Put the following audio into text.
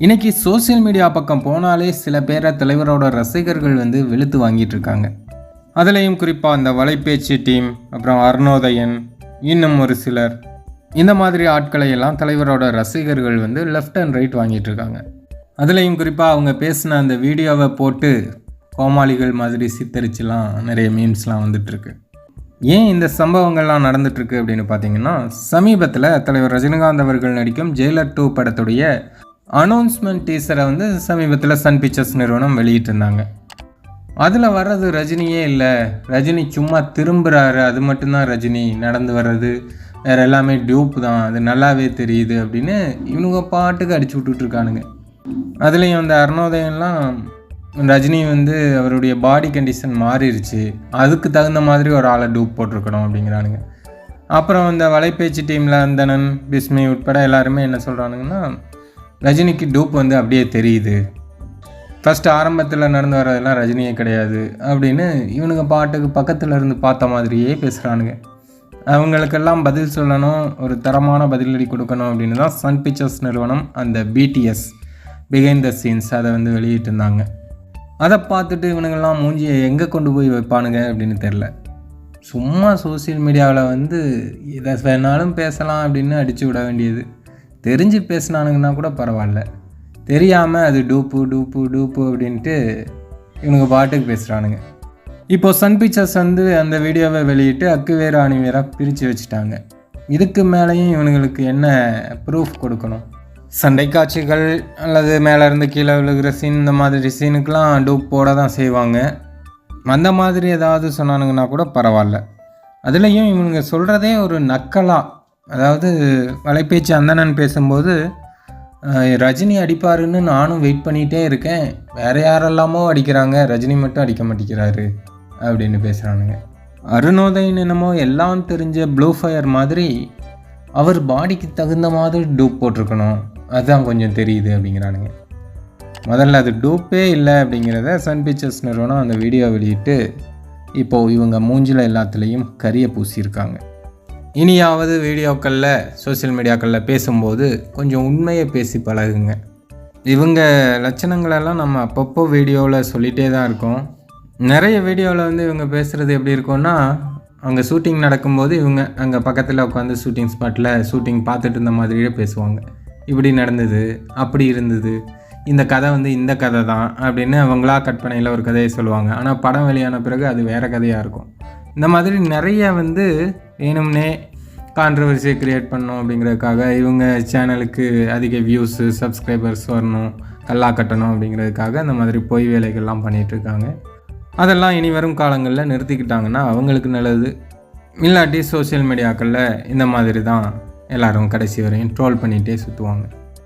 இன்றைக்கி social media பக்கம் போனாலே சில பேரை தலைவரோட ரசிகர்கள் வெளுத்து வாங்கிட்டு இருக்காங்க. அதுலேயும் குறிப்பாக அந்த வலைப்பேச்சு டீம், அப்புறம் அருணோதயன், இன்னும் ஒரு சிலர், இந்த மாதிரி ஆட்களை எல்லாம் தலைவரோட ரசிகர்கள் லெஃப்ட் அண்ட் ரைட் வாங்கிட்டு இருக்காங்க. அதுலேயும் குறிப்பாக அவங்க பேசின அந்த வீடியோவை போட்டு கோமாளிகள் மாதிரி சித்தரிச்சுலாம் நிறைய மீம்ஸ்லாம் வந்துட்டுருக்கு. ஏன் இந்த சம்பவங்கள்லாம் நடந்துட்டுருக்கு அப்படின்னு பார்த்தீங்கன்னா, சமீபத்தில் தலைவர் ரஜினிகாந்த் அவர்கள் நடிக்கும் ஜெயிலர் 2 படத்துடைய அனௌன்ஸ்மெண்ட் டீசரை சமீபத்தில் சன் பிக்சர்ஸ் நிறுவனம் வெளியிட்டிருந்தாங்க. அதில் வர்றது ரஜினியே இல்லை, ரஜினி சும்மா திரும்புகிறாரு, அது மட்டும்தான் ரஜினி, நடந்து வர்றது வேறு எல்லாமே டியூப் தான், அது நல்லாவே தெரியுது அப்படின்னு இவனுங்க பாட்டுக்கு அடிச்சு விட்டுட்ருக்கானுங்க. அதுலேயும் அந்த அருணோதயம்லாம் ரஜினி அவருடைய பாடி கண்டிஷன் மாறிடுச்சு, அதுக்கு தகுந்த மாதிரி ஒரு ஆளை டூப் போட்டிருக்கணும் அப்படிங்கிறானுங்க. அப்புறம் இந்த வலைப்பேச்சு டீமில் அந்தனன், பிஸ்மி உட்பட எல்லாருமே என்ன சொல்கிறானுங்கன்னா, ரஜினிக்கு டூப் அப்படியே தெரியுது, ஃபஸ்ட்டு ஆரம்பத்தில் நடந்து வர்றதெல்லாம் ரஜினியே கிடையாது அப்படின்னு இவனுங்க பாட்டுக்கு பக்கத்தில் இருந்து பார்த்த மாதிரியே பேசுகிறானுங்க. அவங்களுக்கெல்லாம் பதில் சொல்லணும், ஒரு தரமான பதிலடி கொடுக்கணும் அப்படின்னு தான் சன் பிக்சர்ஸ் நிறுவனம் அந்த BTS பிஹைண்ட் த சீன்ஸ் அதை வெளியிட்டிருந்தாங்க. அதை பார்த்துட்டு இவனுங்கெல்லாம் மூஞ்சியை எங்கே கொண்டு போய் வைப்பானுங்க அப்படின்னு தெரில. சும்மா சோசியல் மீடியாவில் எதை வேணாலும் பேசலாம் அப்படின்னு அடித்து விட வேண்டியது. தெரிஞ்சு பேசினானுங்கன்னா கூட பரவாயில்ல, தெரியாமல் அது டூப்பு டூப்பு டூப்பு அப்படின்ட்டு இவனுங்க பாட்டுக்கு பேசுகிறானுங்க. இப்போது சன் பிக்சர்ஸ் அந்த வீடியோவை வெளியிட்டு அக்கு வேறு அணி வேறாக பிரித்து வச்சுட்டாங்க. இதுக்கு மேலேயும் இவனுங்களுக்கு என்ன ப்ரூஃப் கொடுக்கணும்? சண்டை காட்சிகள் அல்லது மேலேருந்து கீழே விழுகிற சீன், இந்த மாதிரி சீனுக்கெலாம் டூப் போட தான் செய்வாங்க. அந்த மாதிரி ஏதாவது சொன்னானுங்கன்னா கூட பரவாயில்ல. அதுலேயும் இவனுங்க சொல்கிறதே ஒரு நக்கலாக, அதாவது வலைப்பேச்சு அந்தனன் பேசும்போது ரஜினி அடிப்பாருன்னு நானும் வெயிட் பண்ணிகிட்டே இருக்கேன், வேறு யாரெல்லாமோ அடிக்கிறாங்க, ரஜினி மட்டும் அடிக்க மாட்டேங்கிறாரு அப்படின்னு பேசுகிறானுங்க. அருணோதயன் என்னமோ எல்லாம் தெரிஞ்ச ப்ளூ ஃபயர் மாதிரி அவர் பாடிக்கு தகுந்த மாதிரி டூப் போட்டிருக்கணும், அதுதான் கொஞ்சம் தெரியுது அப்படிங்கிறானுங்க. முதல்ல அது டூப்பே இல்லை அப்படிங்கிறத சன் பிக்சர்ஸ் நிறுவனம் அந்த வீடியோ வெளியிட்டு இப்போது இவங்க மூஞ்சில் எல்லாத்துலேயும் கரியை பூசியிருக்காங்க. இனியாவது வீடியோக்களில் சோசியல் மீடியாக்களில் பேசும்போது கொஞ்சம் உண்மையை பேசி பழகுங்க. இவங்க லட்சணங்களெல்லாம் நம்ம அப்பப்போ வீடியோவில் சொல்லிகிட்டே தான் இருக்கோம். நிறைய வீடியோவில் இவங்க பேசுகிறது எப்படி இருக்கும்னா, அங்கே ஷூட்டிங் நடக்கும்போது இவங்க அங்கே பக்கத்தில் உட்காந்து ஷூட்டிங் ஸ்பாட்டில் ஷூட்டிங் பார்த்துட்டு இருந்த மாதிரியே பேசுவாங்க. இப்படி நடந்தது, அப்படி இருந்தது, இந்த கதை இந்த கதை தான் அப்படின்னு அவங்களா கற்பனையில் ஒரு கதையை சொல்லுவாங்க. ஆனால் படம் வெளியான பிறகு அது வேறு கதையாக இருக்கும். இந்த மாதிரி நிறைய வேணும்னே கான்ட்ரவர்சியை க்ரியேட் பண்ணணும் அப்படிங்கிறதுக்காக, இவங்க சேனலுக்கு அதிக வியூஸு, சப்ஸ்கிரைபர்ஸ் வரணும், கல்லா கட்டணும் அப்படிங்கிறதுக்காக இந்த மாதிரி பொய் வேலைகள்லாம் பண்ணிகிட்ருக்காங்க. அதெல்லாம் இனி வரும் காலங்களில் நிறுத்திக்கிட்டாங்கன்னா அவங்களுக்கு நல்லது. இல்லாட்டி சோசியல் மீடியாக்களில் இந்த மாதிரி தான் எல்லோரும் கடைசி வரையும் ட்ரோல் பண்ணிகிட்டே சுற்றுவாங்க.